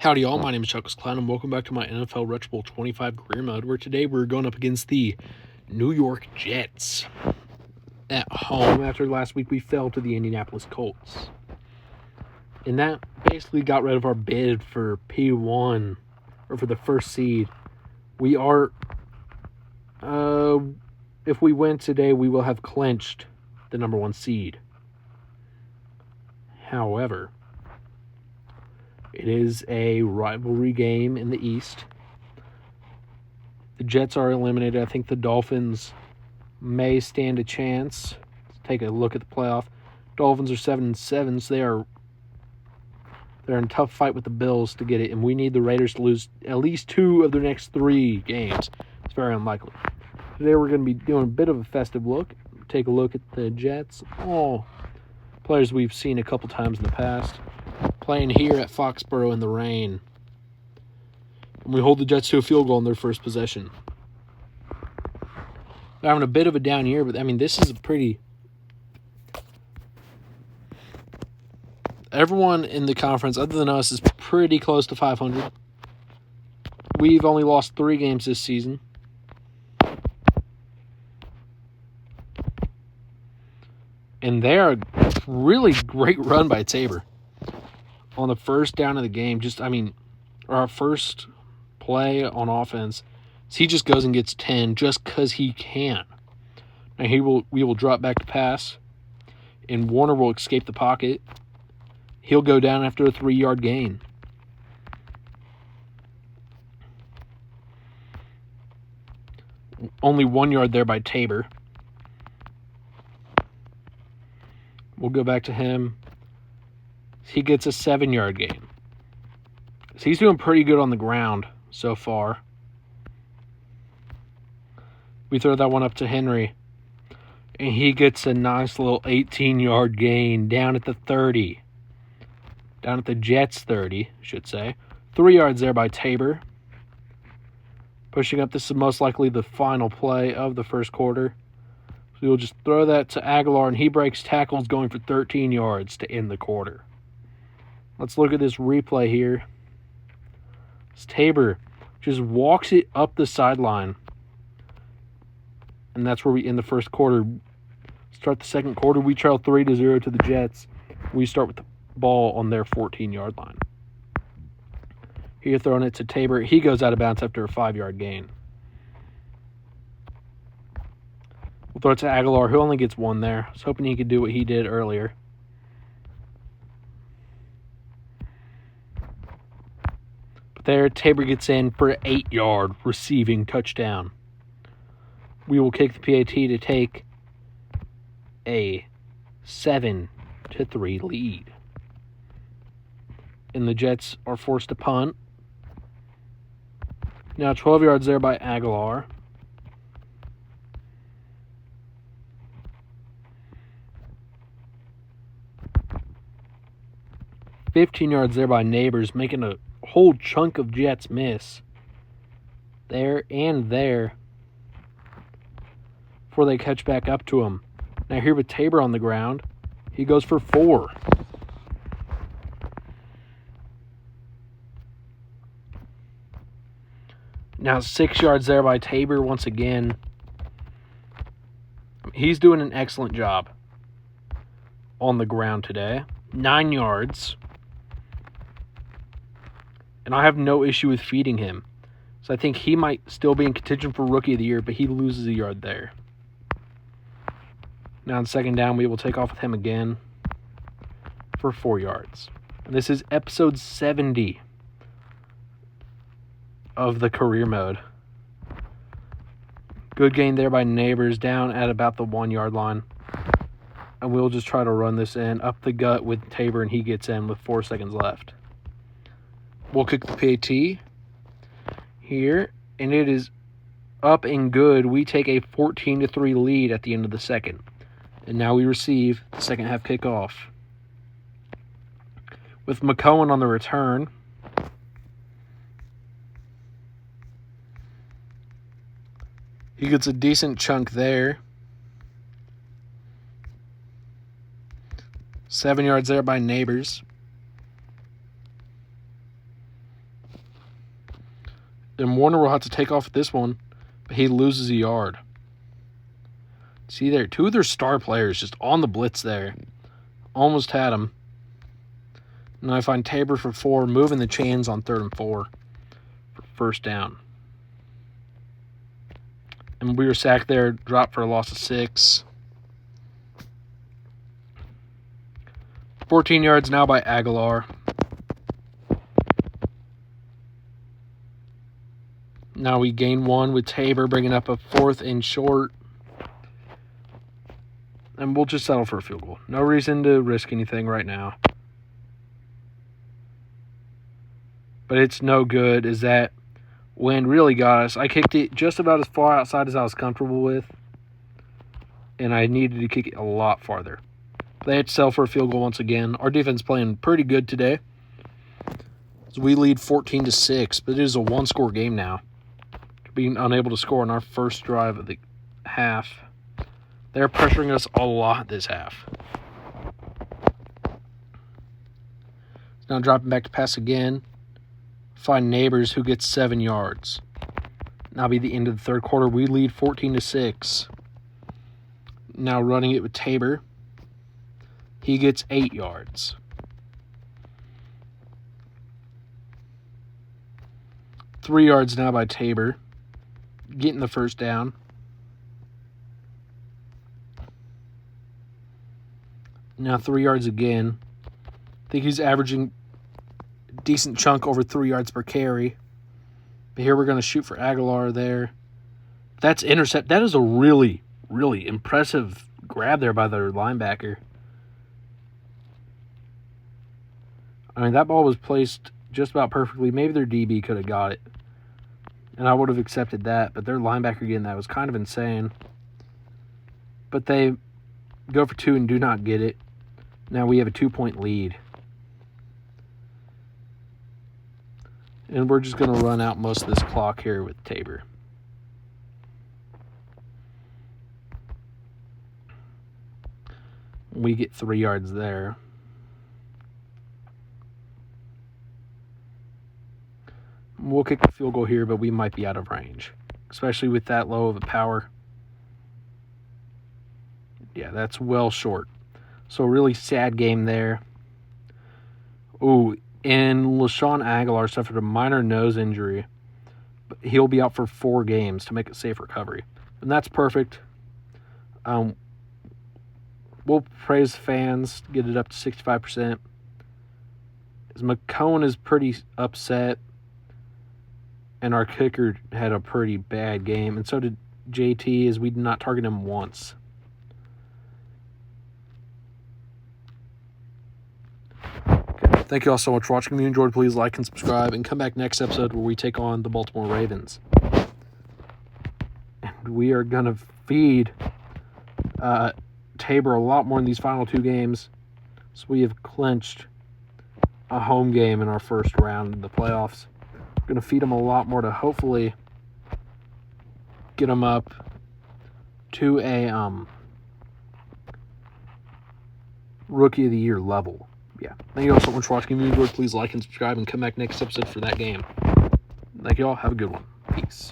Howdy y'all, my name is Chuckles Clown and welcome back to my NFL Retro Bowl 25 career mode, where today we're going up against the New York Jets at home after last week we fell to the Indianapolis Colts. And that basically got rid of our bid for P1, or for the first seed. We are, if we win today, we will have clinched the number one seed. However, it is a rivalry game in the East. The Jets are eliminated. I think the Dolphins may stand a chance. Let's take a look at the playoff. Dolphins are 7-7, so they're in a tough fight with the Bills to get it, and we need the Raiders to lose at least 2 of their next 3 games. It's very unlikely. Today we're going to be doing a bit of a festive look. Take a look at the Jets. All players we've seen a couple times in the past, playing here at Foxborough in the rain. And we hold the Jets to a field goal in their first possession. They're having a bit of a down year, but I mean, this is a pretty... Everyone in the conference, other than us, is pretty close to 500. We've only lost 3 games this season. And they are a really great run by Tabor. On the first down of the game, our first play on offense, he just goes and gets 10 just because he can. Now we will drop back to pass, and Warner will escape the pocket. He'll go down after a 3-yard gain. Only 1 yard there by Tabor. We'll go back to him. He gets a 7-yard gain. So he's doing pretty good on the ground so far. We throw that one up to Henry, and he gets a nice little 18-yard gain down at the 30. Down at the Jets 30, I should say. 3 yards there by Tabor. Pushing up, this is most likely the final play of the first quarter. So we'll just throw that to Aguilar, and he breaks tackles going for 13 yards to end the quarter. Let's look at this replay here. Tabor just walks it up the sideline. And that's where we end the first quarter. Start the second quarter. We trail 3-0 to the Jets. We start with the ball on their 14-yard line. Here, throwing it to Tabor. He goes out of bounds after a 5-yard gain. We'll throw it to Aguilar, who only gets 1 there. I was hoping he could do what he did earlier. There, Tabor gets in for an 8-yard receiving touchdown. We will kick the PAT to take a 7-3 lead. And the Jets are forced to punt. Now 12 yards there by Aguilar. $15 yards there by Neighbors, making a whole chunk of Jets miss there and there before they catch back up to him. Now here with Tabor on the ground, he goes for 4. Now 6 yards there by Tabor once again. He's doing an excellent job on the ground today. 9 yards. And I have no issue with feeding him. So I think he might still be in contention for Rookie of the Year, but he loses a yard there. Now on second down, we will take off with him again for 4 yards. And this is episode 70 of the career mode. Good gain there by Neighbors, down at about the 1-yard line. And we'll just try to run this in up the gut with Tabor, and he gets in with 4 seconds left. We'll kick the PAT here, and it is up and good. We take a 14-3 lead at the end of the second. And now we receive the second half kickoff. With McCohen on the return. He gets a decent chunk there. 7 yards there by Neighbors. And Warner will have to take off at this one, but he loses a yard. See there, 2 of their star players just on the blitz there. Almost had him. And I find Tabor for 4, moving the chains on 3rd and 4 for first down. And we were sacked there, dropped for a loss of 6. 14 yards now by Aguilar. Now we gain 1 with Tabor, bringing up a 4th and short. And we'll just settle for a field goal. No reason to risk anything right now. But it's no good, as that wind really got us. I kicked it just about as far outside as I was comfortable with. And I needed to kick it a lot farther. They had to settle for a field goal once again. Our defense playing pretty good today. So we lead 14-6, but it is a 1-score game now. Being unable to score on our first drive of the half. They're pressuring us a lot this half. Now dropping back to pass again. Find Neighbors, who gets 7 yards. Now be the end of the third quarter. We lead 14-6. Now running it with Tabor. He gets 8 yards. Three yards now by Tabor. Getting the first down. Now 3 yards again. I think he's averaging a decent chunk over 3 yards per carry. But here we're going to shoot for Aguilar there. That's intercept. That is a really, really impressive grab there by their linebacker. I mean, that ball was placed just about perfectly. Maybe their DB could have got it. And I would have accepted that. But their linebacker getting that was kind of insane. But they go for 2 and do not get it. Now we have a 2-point lead. And we're just going to run out most of this clock here with Tabor. We get 3 yards there. We'll kick the field goal here, but we might be out of range, especially with that low of a power. Yeah, that's well short. So a really sad game there. Ooh, and LaShawn Aguilar suffered a minor nose injury. But he'll be out for 4 games to make a safe recovery. And that's perfect. We'll praise fans, get it up to 65%. As McCone is pretty upset. And our kicker had a pretty bad game. And so did JT, as we did not target him once. Okay. Thank you all so much for watching. If you enjoyed, please like and subscribe. And come back next episode where we take on the Baltimore Ravens. And we are going to feed Tabor a lot more in these final 2 games. So we have clinched a home game in our first round in the playoffs. Going to feed them a lot more to hopefully get them up to a Rookie of the Year level. Yeah. Thank you all so much for watching. If you enjoyed, please like and subscribe and come back next episode for that game. Thank you all. Have a good one. Peace.